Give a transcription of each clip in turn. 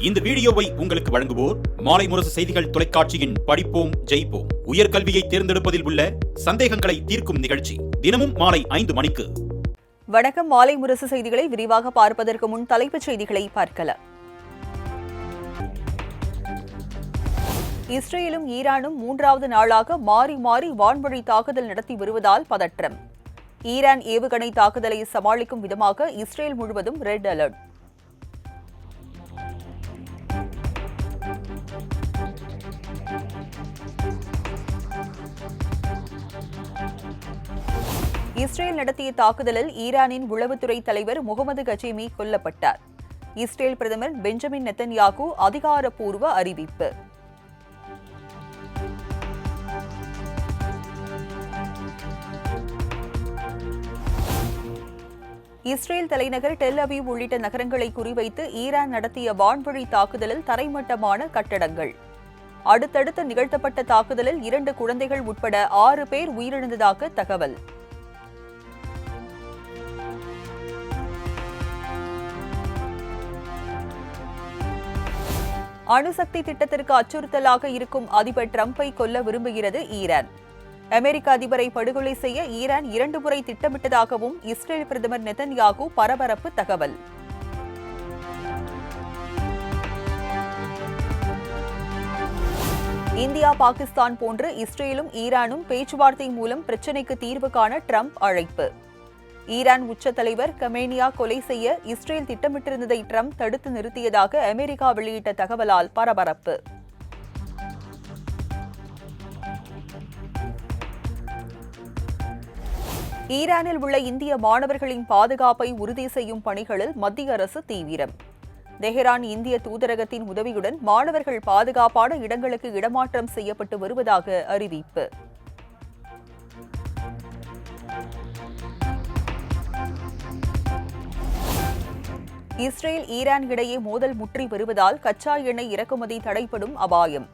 இந்த வீடியோவை உங்களுக்கு வழங்குவோர் மாலை முரசு செய்திகள் தொலைக்காட்சியின் படிப்போம் ஜெயிப்போம் உயர்கல்வியை தேர்ந்தெடுப்பதில் உள்ள சந்தேகங்களை தீர்க்கும் நிகழ்ச்சி தினமும் மாலை 5 மணிக்கு. வணக்கம். மாலை முரசு செய்திகளை விரிவாக பார்ப்பதற்கு முன் தலைப்புச் செய்திகளை பார்க்கலாம். இஸ்ரேலும் ஈரானும் 3வது நாளாக மாறி மாறி வான்வழி தாக்குதல் நடத்தி வருவதால் பதற்றம். ஈரான் ஏவுகணை தாக்குதலை சமாளிக்கும் விதமாக இஸ்ரேல் முழுவதும் ரெட் அலர்ட். இஸ்ரேல் நடத்திய தாக்குதலில் ஈரானின் உளவுத்துறை தலைவர் முகமது கஜேமி கொல்லப்பட்டார். இஸ்ரேல் பிரதமர் பெஞ்சமின் நெத்தன்யாகு அதிகாரப்பூர்வ அறிவிப்பு. இஸ்ரேல் தலைநகர் டெல் அவீவ் உள்ளிட்ட நகரங்களை குறிவைத்து ஈரான் நடத்திய வான்வழி தாக்குதலில் தரைமட்டமான கட்டடங்கள். அடுத்தடுத்து நிகழ்த்தப்பட்ட தாக்குதலில் 2 குழந்தைகள் உட்பட 6 பேர் உயிரிழந்ததாக தகவல். அணுசக்தி திட்டத்திற்கு அச்சுறுத்தலாக இருக்கும் அதிபர் டிரம்பை கொல்ல விரும்புகிறது ஈரான். அமெரிக்க அதிபரை படுகொலை செய்ய ஈரான் 2 முறை திட்டமிட்டதாகவும் இஸ்ரேல் பிரதமர் நெத்தன்யாகு பரபரப்பு தகவல். இந்தியா பாகிஸ்தான் போன்று இஸ்ரேலும் ஈரானும் பேச்சுவார்த்தை மூலம் பிரச்சினைக்கு தீர்வு காண டிரம்ப் அழைப்பு. ஈரான் உச்ச தலைவர் கமேனியா கொலை செய்ய இஸ்ரேல் திட்டமிட்டிருந்ததை டிரம்ப் தடுத்து நிறுத்தியதாக அமெரிக்கா வெளியிட்ட தகவலால் பரபரப்பு. ஈரானில் உள்ள இந்திய மாணவர்களின் பாதுகாப்பை உறுதி செய்யும் பணிகளில் மத்திய அரசு தீவிரம். தெஹ்ரான் இந்திய தூதரகத்தின் உதவியுடன் மாணவர்கள் பாதுகாப்பான இடங்களுக்கு இடமாற்றம் செய்யப்பட்டு வருவதாக அறிவிப்பு. இஸ்ரேல் ஈரான் இடையே மோதல் முற்றி வருவதால் கச்சா எண்ணெய் இறக்குமதி தடைப்படும் அபாயம்.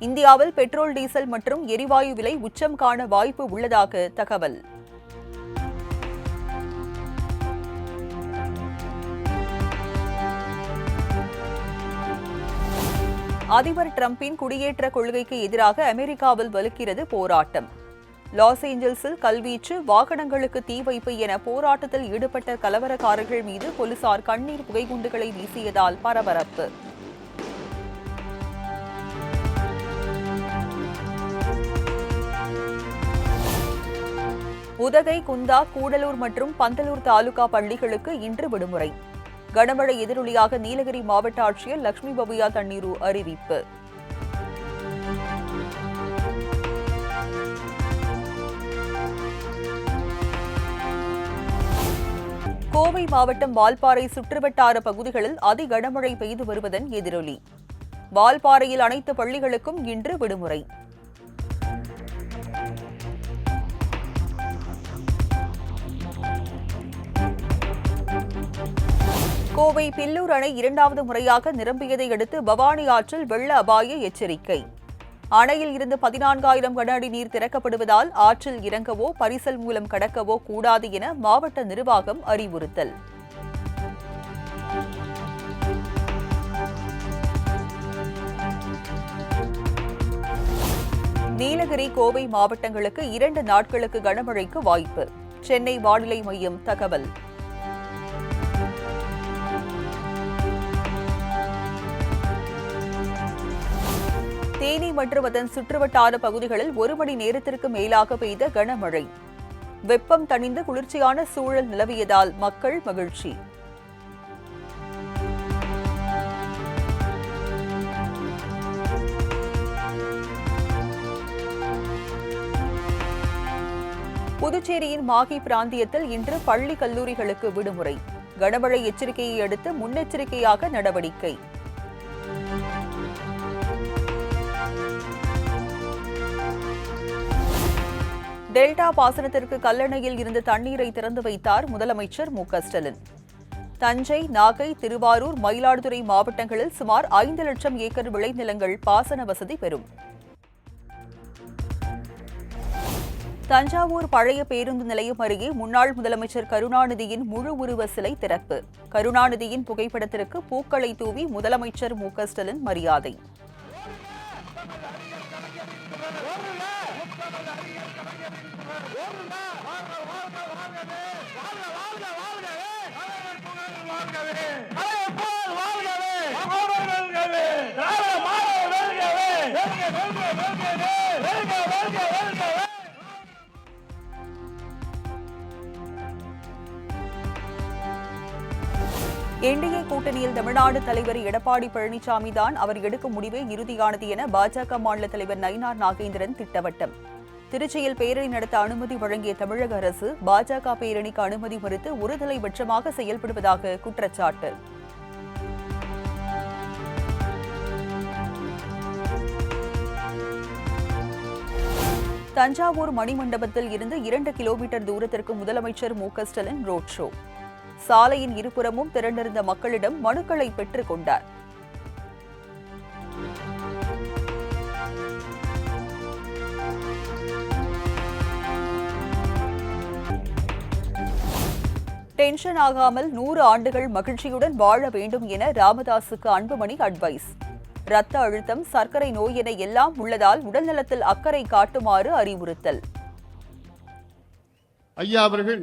இந்தியாவில் பெட்ரோல், டீசல் மற்றும் எரிவாயு விலை உச்சம் காண வாய்ப்பு உள்ளதாக தகவல். அதிபர் டிரம்பின் குடியேற்ற கொள்கைக்கு எதிராக அமெரிக்காவில் வலுக்கிறது போராட்டம். லாஸ் ஏஞ்சல்ஸில் கல்வீச்சு, வாகனங்களுக்கு தீ வைப்பு என போராட்டத்தில் ஈடுபட்ட கலவரக்காரர்கள் மீது போலீசார் கண்ணீர் புகைக்குண்டுகளை வீசியதால் பரபரப்பு. உதகை, குந்தா, கூடலூர் மற்றும் பந்தலூர் தாலுகா பள்ளிகளுக்கு இன்று விடுமுறை. கனமழை எதிரொலியாக நீலகிரி மாவட்ட ஆட்சியர் லட்சுமி பவ்யா தண்ணீரு அறிவிப்பு. கோவை மாவட்டம் வால்பாறை சுற்றுவட்டார பகுதிகளில் அதி கனமழை பெய்து வருவதன் எதிரொலி. வால்பாறையில் அனைத்து பள்ளிகளுக்கும் இன்று விடுமுறை. கோவை பில்லூர் அணை 2வது முறையாக நிரம்பியதை அடுத்து பவானி ஆற்றில் வெள்ள அபாய எச்சரிக்கை. அணையில் இருந்து 14,000 கன அடி நீர் திறக்கப்படுவதால் ஆற்றில் இறங்கவோ பரிசல் மூலம் கடக்கவோ கூடாது என மாவட்ட நிர்வாகம் அறிவுறுத்தல். நீலகிரி, கோவை மாவட்டங்களுக்கு 2 நாட்களுக்கு கனமழைக்கு வாய்ப்பு. சென்னை வானிலை மையம் தகவல். தேனி மற்றும் அதன் சுற்றுவட்டார பகுதிகளில் 1 மணி நேரத்திற்கு மேலாக பெய்த கனமழை. வெப்பம் தணிந்து குளிர்ச்சியான சூழல் நிலவியதால் மக்கள் மகிழ்ச்சி. புதுச்சேரியின் மாகி பிராந்தியத்தில் இன்று பள்ளி, கல்லூரிகளுக்கு விடுமுறை. கனமழை எச்சரிக்கையை அடுத்து முன்னெச்சரிக்கையாக நடவடிக்கை. டெல்டா பாசனத்திற்கு கல்லணையில் இருந்து தண்ணீரை திறந்து வைத்தார் முதலமைச்சர் மு.க.ஸ்டாலின். தஞ்சை, நாகை, திருவாரூர், மயிலாடுதுறை மாவட்டங்களில் சுமார் 5 லட்சம் ஏக்கர் விளைநிலங்கள் பாசன வசதி பெறும். தஞ்சாவூர் பழைய பேருந்து நிலையம் அருகே முன்னாள் முதலமைச்சர் கருணாநிதியின் முழு உருவ சிலை திறப்பு. கருணாநிதியின் புகைப்படத்திற்கு பூக்களை தூவி முதலமைச்சர் மு.க.ஸ்டாலின் மரியாதை. என்டிஏ கூட்டணியில் தமிழ்நாடு தலைவர் எடப்பாடி பழனிசாமி தான் அவர் எடுக்கும் முடிவே இறுதியானது என பாஜக மாநில தலைவர் நயினார் நாகேந்திரன் திட்டவட்டம். திருச்சியில் பேரணி நடத்த அனுமதி வழங்கிய தமிழக அரசு பாஜக பேரணிக்கு அனுமதி மறுத்து ஒருதலைபட்சமாக செயல்படுவதாக குற்றச்சாட்டு. தஞ்சாவூர் மணிமண்டபத்தில் இருந்து 2 கிலோமீட்டர் தூரத்திற்கு முதலமைச்சர் மு.க.ஸ்டாலின் ரோட் ஷோ. சாலையின் இருபுறமும் திரண்டிருந்த மக்களிடம் மனுக்களை பெற்றுக் கொண்டார். டென்ஷன் ஆகாமல் 100 ஆண்டுகள் மகிழ்ச்சியுடன் வாழ வேண்டும் என ராமதாசுக்கு அன்புமணி அட்வைஸ். இரத்த அழுத்தம், சர்க்கரை நோய் என எல்லாம் உள்ளதால் உடல்நலத்தில் அக்கறை காட்டுமாறு அறிவுறுத்தல். ஐயா அவர்கள்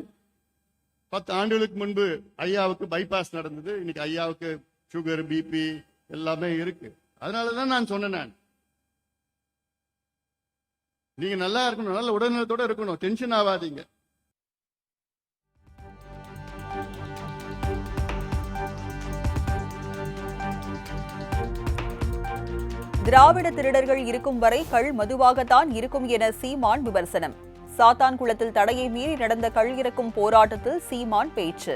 10 ஆண்டுகளுக்கு முன்பு ஐயாவுக்கு பைபாஸ் நடந்தது. இன்னைக்கு ஐயாவுக்கு சுகர், பிபி எல்லாமே இருக்கு. அதனாலதான் நான் சொன்னேன், நீங்க நல்லா இருக்கணும், நல்ல உடல்நலத்தோட இருக்கணும், டென்ஷன் ஆகாதீங்க. திராவிட திருடர்கள் இருக்கும் வரை கள் மதுவாகத்தான் இருக்கும் என சீமான் விமர்சனம். சாத்தான்குளத்தில் தடையை மீறி நடந்த கள் இறக்கும் போராட்டத்தில் சீமான் பேச்சு.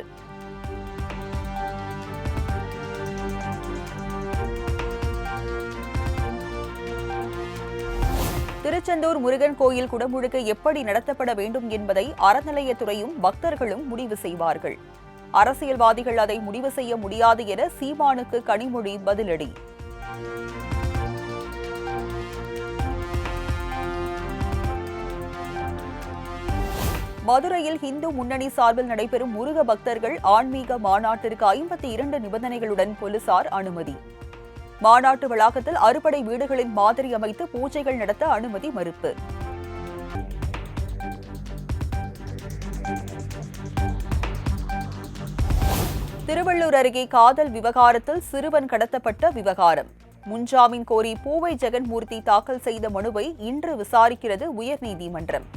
திருச்செந்தூர் முருகன் கோயில் குடமுழுக்கு எப்படி நடத்தப்பட வேண்டும் என்பதை அறநிலையத்துறையும் பக்தர்களும் முடிவு செய்வார்கள். அரசியல்வாதிகள் அதை முடிவு செய்ய முடியாது என சீமானுக்கு கனிமொழி பதிலடி. மதுரையில் இந்து முன்னணி சார்பில் நடைபெறும் முருக பக்தர்கள் ஆன்மீக மாநாட்டிற்கு 52 நிபந்தனைகளுடன் போலீசார் அனுமதி. மாநாட்டு வளாகத்தில் அறுபடை வீடுகளின் மாதிரி அமைத்து பூஜைகள் நடத்த அனுமதி மறுப்பு. திருவள்ளூர் அருகே காதல் விவகாரத்தில் சிறுவன் கடத்தப்பட்ட விவகாரம். முன்ஜாமீன் கோரி பூவை ஜெகன்மூர்த்தி தாக்கல் செய்த மனுவை இன்று விசாரிக்கிறது உயர்நீதிமன்றம்.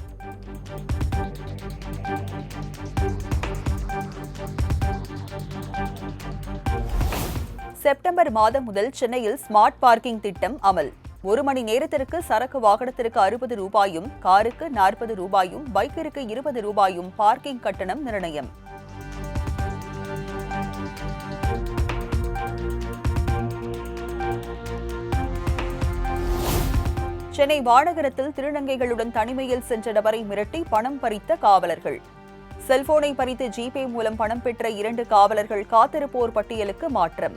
செப்டம்பர் மாதம் முதல் சென்னையில் ஸ்மார்ட் பார்க்கிங் திட்டம் அமல். 1 மணி நேரத்திற்கு சரக்கு வாகனத்திற்கு 60 ரூபாயும், காருக்கு 40 ரூபாயும், பைக்கிற்கு 20 ரூபாயும் பார்க்கிங் கட்டணம் நிர்ணயம். சென்னை வானகரத்தில் திருநங்கைகளுடன் தனிமையில் சென்ற நபரை மிரட்டி பணம் பறித்த காவலர்கள். செல்போனை பறித்து ஜிபே மூலம் பணம் பெற்ற 2 காவலர்கள் காத்திருப்போர் பட்டியலுக்கு மாற்றம்.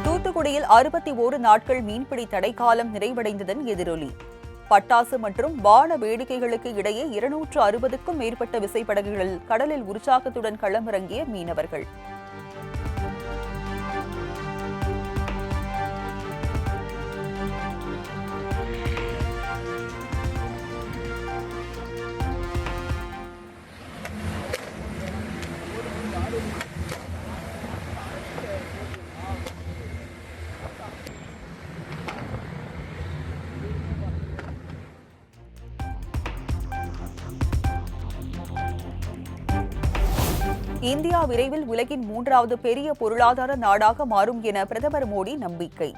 தூத்துக்குடியில் 61 நாட்கள் மீன்பிடி தடைக்காலம் நிறைவடைந்ததன் எதிரொலி. பட்டாசு மற்றும் வான வேடிக்கைகளுக்கு இடையே 260க்கும் மேற்பட்ட விசைப்படகுகள் கடலில் உற்சாகத்துடன் களமிறங்கிய மீனவர்கள். இந்தியா விரைவில் உலகின் 3வது பெரிய பொருளாதார நாடாக மாறும் என பிரதமர் மோடி நம்பிக்கை.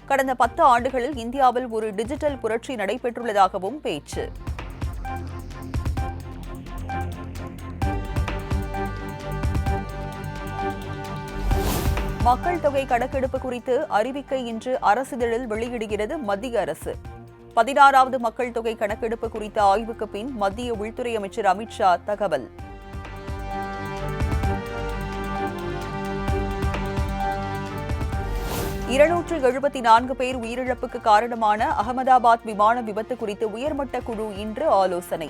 கடந்த 10 ஆண்டுகளில் இந்தியாவில் ஒரு டிஜிட்டல் புரட்சி நடைபெற்றுள்ளதாகவும் பேச்சு. மக்கள் தொகை கணக்கெடுப்பு குறித்து அறிவிக்கை இன்று அரசிதழில் வெளியிடுகிறது மத்திய அரசு. 16வது மக்கள் தொகை கணக்கெடுப்பு குறித்த ஆய்வுக்கு பின் மத்திய உள்துறை அமைச்சர் அமித் ஷா தகவல். 274 பேர் உயிரிழப்புக்கு காரணமான அகமதாபாத் விமான விபத்து குறித்து உயர்மட்ட குழு இன்று ஆலோசனை.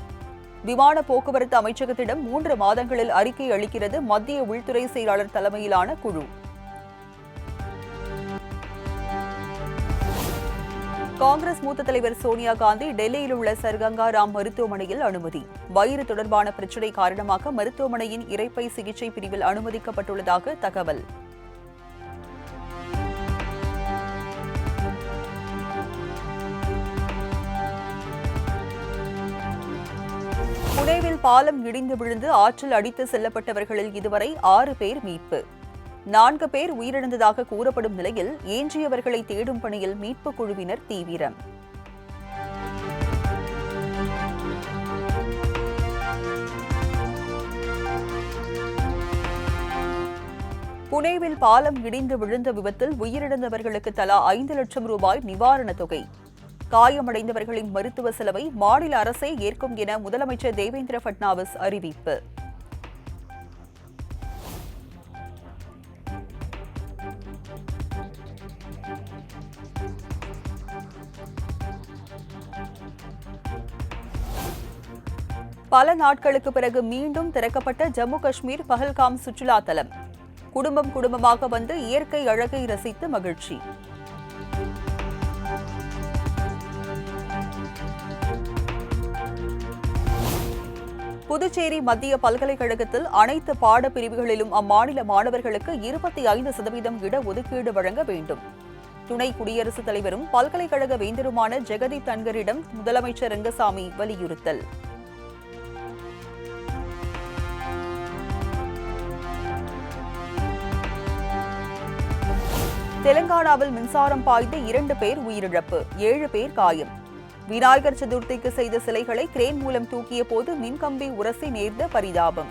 விமான போக்குவரத்து அமைச்சகத்திடம் 3 மாதங்களில் அறிக்கை அளிக்கிறது மத்திய உள்துறை செயலாளர் தலைமையிலான குழு. காங்கிரஸ் மூத்த தலைவர் சோனியா காந்தி டெல்லியில் உள்ள சர் கங்கா ராம் மருத்துவமனையில் அனுமதி. வயிறு தொடர்பான பிரச்சினை காரணமாக மருத்துவமனையின் இரைப்பை சிகிச்சை பிரிவில் அனுமதிக்கப்பட்டுள்ளதாக தகவல். புனேவில் பாலம் இடிந்து விழுந்து ஆற்றில் அடித்து செல்லப்பட்டவர்களில் இதுவரை 6 பேர் மீட்பு. 4 பேர் உயிரிழந்ததாக கூறப்படும் நிலையில் எஞ்சியவர்களை தேடும் பணியில் மீட்புக் குழுவினர் தீவிரம். புனேவில் பாலம் இடிந்து விழுந்த விபத்தில் உயிரிழந்தவர்களுக்கு தலா 5 லட்சம் ரூபாய் நிவாரணத் தொகை. காயமடைந்தவர்களின் மருத்துவ செலவை மாநில அரசே ஏற்கும் என முதலமைச்சர் தேவேந்திர பட்னாவிஸ் அறிவிப்பு. பல நாட்களுக்கு பிறகு மீண்டும் திறக்கப்பட்ட ஜம்மு காஷ்மீர் பஹல்காம் சுற்றுலா தலம். குடும்பமாக வந்து இயற்கை அழகை ரசித்து மகிழ்ச்சி. புதுச்சேரி மத்திய பல்கலைக்கழகத்தில் அனைத்து பாடப்பிரிவுகளிலும் அம்மாநில மாணவர்களுக்கு 25% இடஒதுக்கீடு வழங்க வேண்டும். துணை குடியரசுத் தலைவரும் பல்கலைக்கழக வேந்தருமான ஜெகதீப் தன்கரிடம் முதலமைச்சர் ரங்கசாமி வலியுறுத்தல். தெலங்கானாவில் மின்சாரம் பாய்ந்து 2 பேர் உயிரிழப்பு, 7 பேர் காயம். விநாயகர் சதுர்த்திக்கு செய்த சிலைகளை கிரேன் மூலம் தூக்கிய போது மின்கம்பி உரசி நேர்ந்த பரிதாபம்.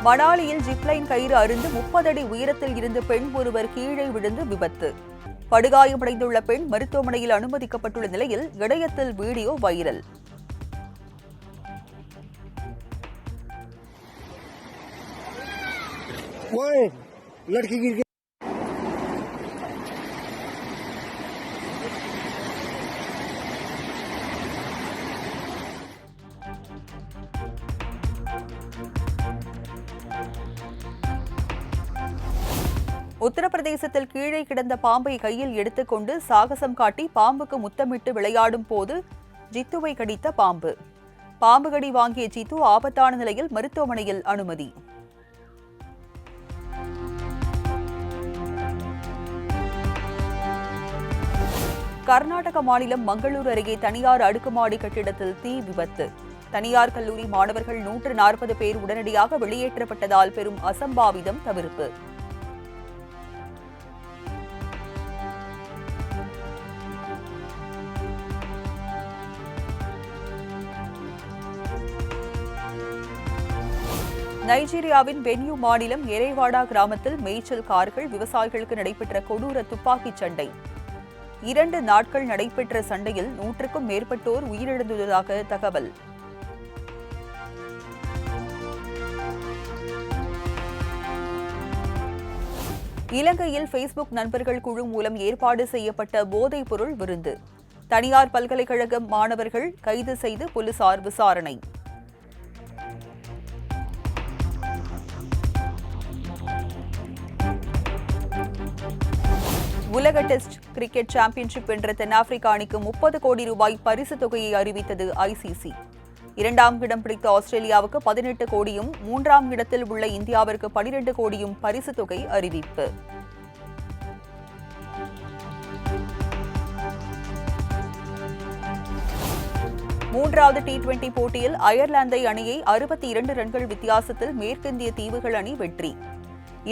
மணாலியில் ஜிப்லைன் கயிறு அறுந்து 30 அடி உயரத்தில் இருந்த பெண் ஒருவர் கீழே விழுந்து விபத்து. படுகாயமடைந்துள்ள பெண் மருத்துவமனையில் அனுமதிக்கப்பட்டுள்ள நிலையில் இணையத்தில் வீடியோ வைரல். लड़की गिर गई। உத்தரப்பிரதேசத்தில் கீழே கிடந்த பாம்பை கையில் எடுத்துக்கொண்டு சாகசம் காட்டி பாம்புக்கு முத்தமிட்டு விளையாடும் போது ஜித்துவை கடித்த பாம்பு. பாம்பு கடி வாங்கிய ஜித்து ஆபத்தான நிலையில் மருத்துவமனையில் அனுமதி. கர்நாடக மாநிலம் மங்களூரு அருகே தனியார் அடுக்குமாடி கட்டிடத்தில் தீ விபத்து. தனியார் கல்லூரி மாணவர்கள் 140 பேர் உடனடியாக வெளியேற்றப்பட்டதால் பெரும் அசம்பாவிதம் தவிர்ப்பு. நைஜீரியாவின் பென்யூ மாநிலம் எரேவாடா கிராமத்தில் மேய்ச்சல் கார்கள் விவசாயிகளுக்கு நடைபெற்ற கொடூர துப்பாக்கிச் சண்டை. 2 நாட்கள் நடைபெற்ற சண்டையில் 100க்கும் மேற்பட்டோர் உயிரிழந்துள்ளதாக தகவல். இலங்கையில் ஃபேஸ்புக் நண்பர்கள் குழு மூலம் ஏற்பாடு செய்யப்பட்ட போதைப் பொருள் விருந்து. தனியார் பல்கலைக்கழக மாணவர்கள் கைது செய்து போலீசார் விசாரணை. உலக டெஸ்ட் கிரிக்கெட் சாம்பியன்ஷிப் வென்ற தென்னாப்பிரிக்க அணிக்கு 30 கோடி ரூபாய் பரிசு தொகையை அறிவித்தது ICC. 2ஆம் இடம் பிடித்த ஆஸ்திரேலியாவுக்கு 18 கோடியும் 3ஆம் இடத்தில் உள்ள இந்தியாவிற்கு 12 கோடியும் பரிசு தொகை அறிவிப்பு. மூன்றாவது T20 போட்டியில் அயர்லாந்தை அணியை 62 ரன்கள் வித்தியாசத்தில் மேற்கிந்திய தீவுகள் அணி வெற்றி.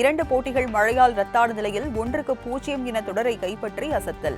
2 போட்டிகள் மழையால் ரத்தான நிலையில் 1-0 என தொடரை கைப்பற்றி அசத்தல்.